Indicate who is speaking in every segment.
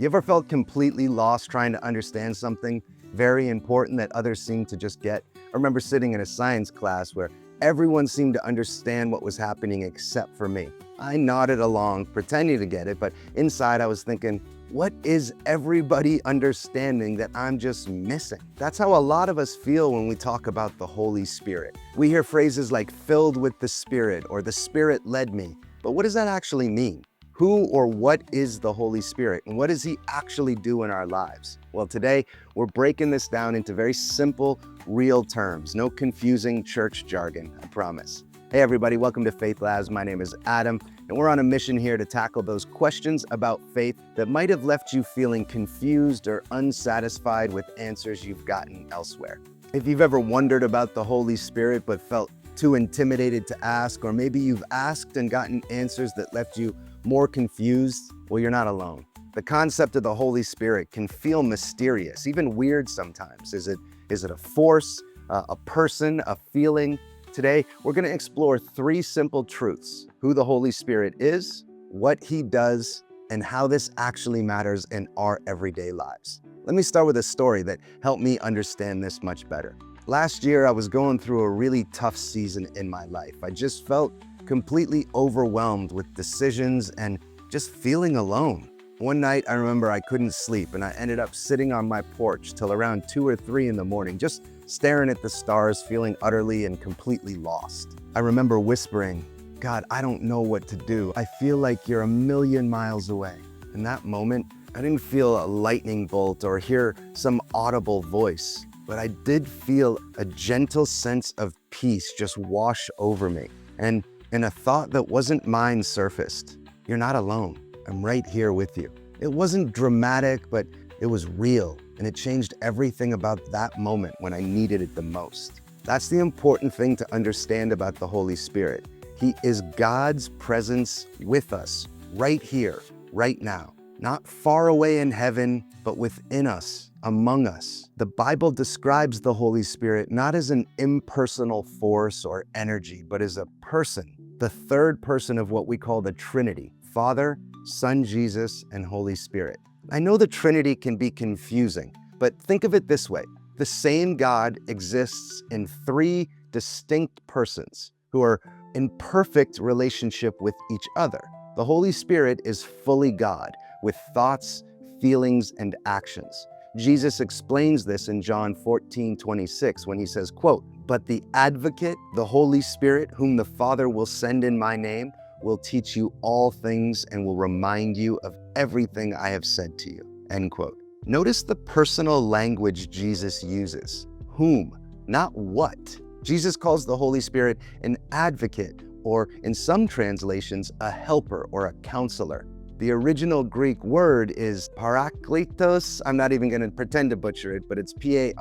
Speaker 1: You ever felt completely lost trying to understand something very important that others seem to just get? I remember sitting in a science class where everyone seemed to understand what was happening except for me. I nodded along, pretending to get it, but inside I was thinking, what is everybody understanding that I'm just missing? That's how a lot of us feel when we talk about the Holy Spirit. We hear phrases like filled with the Spirit or the Spirit led me, but what does that actually mean? Who or what is the Holy Spirit, and what does he actually do in our lives? Well, today we're breaking this down into very simple, real terms. No confusing church jargon, I promise. Hey everybody, welcome to Faith Labs. My name is Adam, and we're on a mission here to tackle those questions about faith that might have left you feeling confused or unsatisfied with answers you've gotten elsewhere. If you've ever wondered about the Holy Spirit but felt too intimidated to ask, or maybe you've asked and gotten answers that left you more confused, well, you're not alone. The concept of the Holy Spirit can feel mysterious, even weird sometimes. Is it a force, a person, a feeling? Today, we're going to explore three simple truths: who the Holy Spirit is, what he does, and how this actually matters in our everyday lives. Let me start with a story that helped me understand this much better. Last year, I was going through a really tough season in my life. I just felt completely overwhelmed with decisions and just feeling alone. One night, I remember I couldn't sleep, and I ended up sitting on my porch till around 2 or 3 in the morning, just staring at the stars, feeling utterly and completely lost. I remember whispering, "God, I don't know what to do. I feel like you're a million miles away." In that moment, I didn't feel a lightning bolt or hear some audible voice, but I did feel a gentle sense of peace just wash over me. And a thought that wasn't mine surfaced. You're not alone. I'm right here with you. It wasn't dramatic, but it was real, and it changed everything about that moment when I needed it the most. That's the important thing to understand about the Holy Spirit. He is God's presence with us, right here, right now. Not far away in heaven, but within us, among us. The Bible describes the Holy Spirit not as an impersonal force or energy, but as a person, the third person of what we call the Trinity: Father, Son Jesus, and Holy Spirit. I know the Trinity can be confusing, but think of it this way. The same God exists in three distinct persons who are in perfect relationship with each other. The Holy Spirit is fully God, with thoughts, feelings, and actions. Jesus explains this in John 14:26 when he says, quote, "But the Advocate, the Holy Spirit, whom the Father will send in my name, will teach you all things and will remind you of everything I have said to you," end quote. Notice the personal language Jesus uses. Whom, not what. Jesus calls the Holy Spirit an advocate, or in some translations, a helper or a counselor. The original Greek word is parakletos. I'm not even going to pretend to butcher it, but it's P-A-R-A-K-L-E-T-O-S.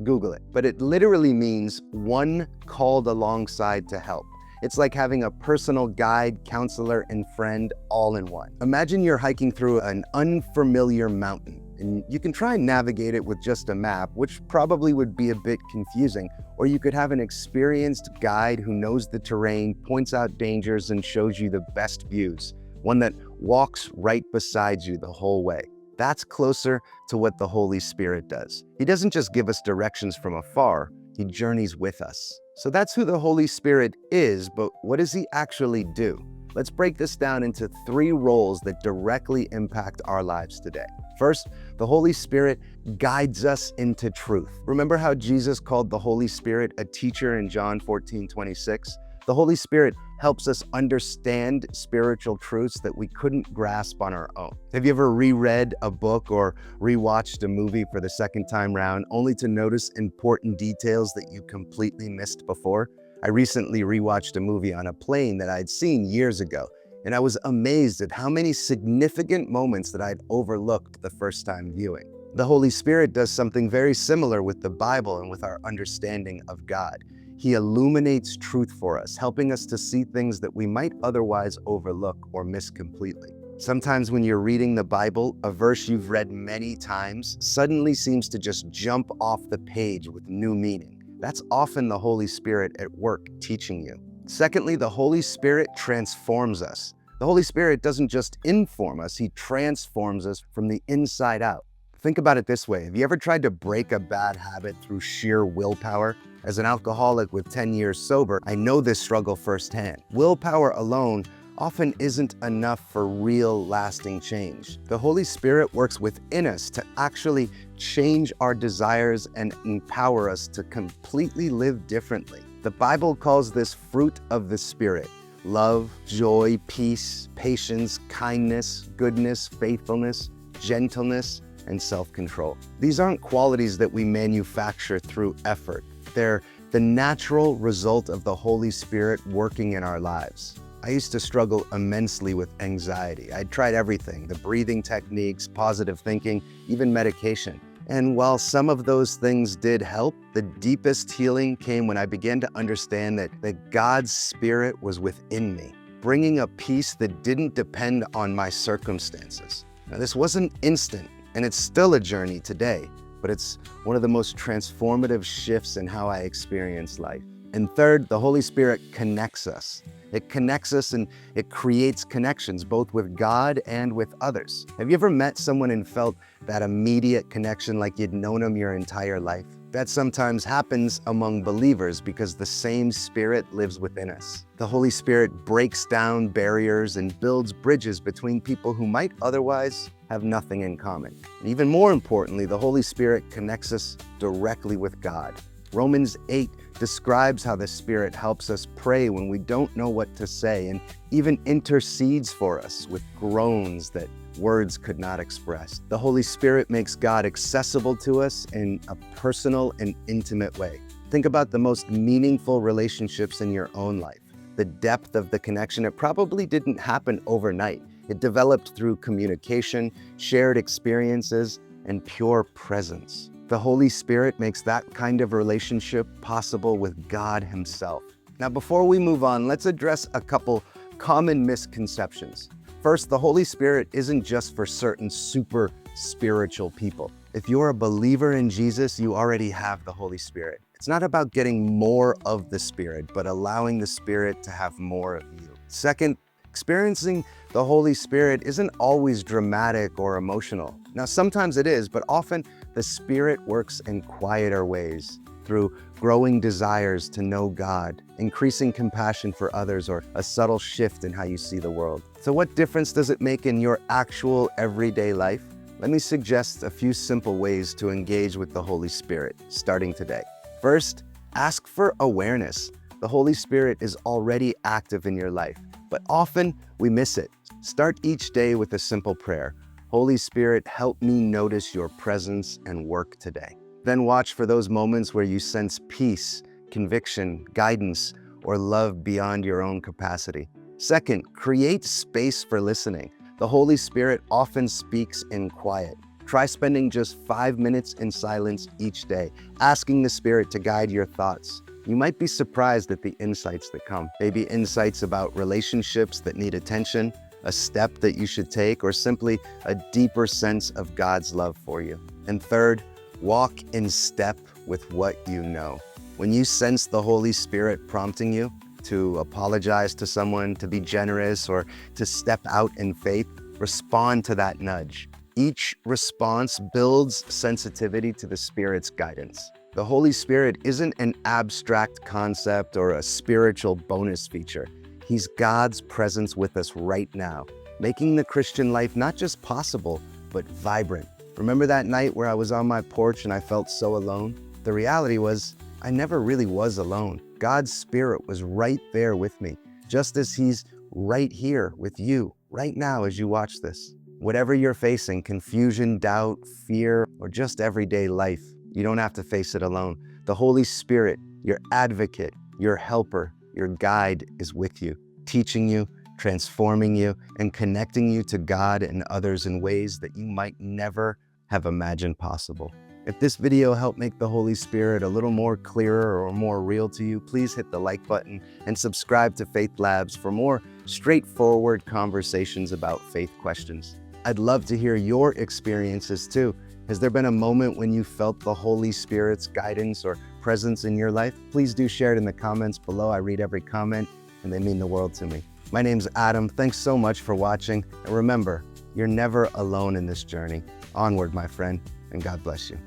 Speaker 1: Google it. But it literally means one called alongside to help. It's like having a personal guide, counselor, and friend all in one. Imagine you're hiking through an unfamiliar mountain, and you can try and navigate it with just a map, which probably would be a bit confusing. Or you could have an experienced guide who knows the terrain, points out dangers, and shows you the best views. One that walks right beside you the whole way. That's closer to what the Holy Spirit does. He doesn't just give us directions from afar, he journeys with us. So that's who the Holy Spirit is, but what does he actually do? Let's break this down into three roles that directly impact our lives today. First, the Holy Spirit guides us into truth. Remember how Jesus called the Holy Spirit a teacher in John 14:26? The Holy Spirit helps us understand spiritual truths that we couldn't grasp on our own. Have you ever reread a book or rewatched a movie for the second time round only to notice important details that you completely missed before? I recently rewatched a movie on a plane that I'd seen years ago, and I was amazed at how many significant moments that I'd overlooked the first time viewing. The Holy Spirit does something very similar with the Bible and with our understanding of God. He illuminates truth for us, helping us to see things that we might otherwise overlook or miss completely. Sometimes when you're reading the Bible, a verse you've read many times suddenly seems to just jump off the page with new meaning. That's often the Holy Spirit at work teaching you. Secondly, the Holy Spirit transforms us. The Holy Spirit doesn't just inform us, He transforms us from the inside out. Think about it this way. Have you ever tried to break a bad habit through sheer willpower? As an alcoholic with 10 years sober, I know this struggle firsthand. Willpower alone often isn't enough for real lasting change. The Holy Spirit works within us to actually change our desires and empower us to completely live differently. The Bible calls this fruit of the Spirit: love, joy, peace, patience, kindness, goodness, faithfulness, gentleness, and self-control. These aren't qualities that we manufacture through effort. They're the natural result of the Holy Spirit working in our lives. I used to struggle immensely with anxiety. I'd tried everything: the breathing techniques, positive thinking, even medication. And while some of those things did help, the deepest healing came when I began to understand that God's Spirit was within me, bringing a peace that didn't depend on my circumstances. Now, this wasn't instant, and it's still a journey today, but it's one of the most transformative shifts in how I experience life. And third, the Holy Spirit connects us. It connects us and it creates connections both with God and with others. Have you ever met someone and felt that immediate connection like you'd known them your entire life? That sometimes happens among believers because the same Spirit lives within us. The Holy Spirit breaks down barriers and builds bridges between people who might otherwise have nothing in common. And even more importantly, the Holy Spirit connects us directly with God. Romans 8 describes how the Spirit helps us pray when we don't know what to say, and even intercedes for us with groans that words could not express. The Holy Spirit makes God accessible to us in a personal and intimate way. Think about the most meaningful relationships in your own life. The depth of the connection, it probably didn't happen overnight. It developed through communication, shared experiences, and pure presence. The Holy Spirit makes that kind of relationship possible with God Himself. Now, before we move on, let's address a couple common misconceptions. First, the Holy Spirit isn't just for certain super spiritual people. If you're a believer in Jesus, you already have the Holy Spirit. It's not about getting more of the Spirit, but allowing the Spirit to have more of you. Second, experiencing the Holy Spirit isn't always dramatic or emotional. Now, sometimes it is, but often the Spirit works in quieter ways, through growing desires to know God, increasing compassion for others, or a subtle shift in how you see the world. So what difference does it make in your actual everyday life? Let me suggest a few simple ways to engage with the Holy Spirit, starting today. First, ask for awareness. The Holy Spirit is already active in your life, but often we miss it. Start each day with a simple prayer: Holy Spirit, help me notice your presence and work today. Then watch for those moments where you sense peace, conviction, guidance, or love beyond your own capacity. Second, create space for listening. The Holy Spirit often speaks in quiet. Try spending just 5 minutes in silence each day, asking the Spirit to guide your thoughts. You might be surprised at the insights that come. Maybe insights about relationships that need attention, a step that you should take, or simply a deeper sense of God's love for you. And third, walk in step with what you know. When you sense the Holy Spirit prompting you to apologize to someone, to be generous, or to step out in faith, respond to that nudge. Each response builds sensitivity to the Spirit's guidance. The Holy Spirit isn't an abstract concept or a spiritual bonus feature. He's God's presence with us right now, making the Christian life not just possible, but vibrant. Remember that night where I was on my porch and I felt so alone? The reality was, I never really was alone. God's Spirit was right there with me, just as He's right here with you, right now as you watch this. Whatever you're facing, confusion, doubt, fear, or just everyday life, you don't have to face it alone. The Holy Spirit, your advocate, your helper, your guide, is with you, teaching you, transforming you, and connecting you to God and others in ways that you might never have imagined possible. If this video helped make the Holy Spirit a little more clearer or more real to you, please hit the like button and subscribe to Faith Labs for more straightforward conversations about faith questions. I'd love to hear your experiences too. Has there been a moment when you felt the Holy Spirit's guidance or presence in your life? Please do share it in the comments below. I read every comment and they mean the world to me. My name's Adam. Thanks so much for watching. And remember, you're never alone in this journey. Onward, my friend, and God bless you.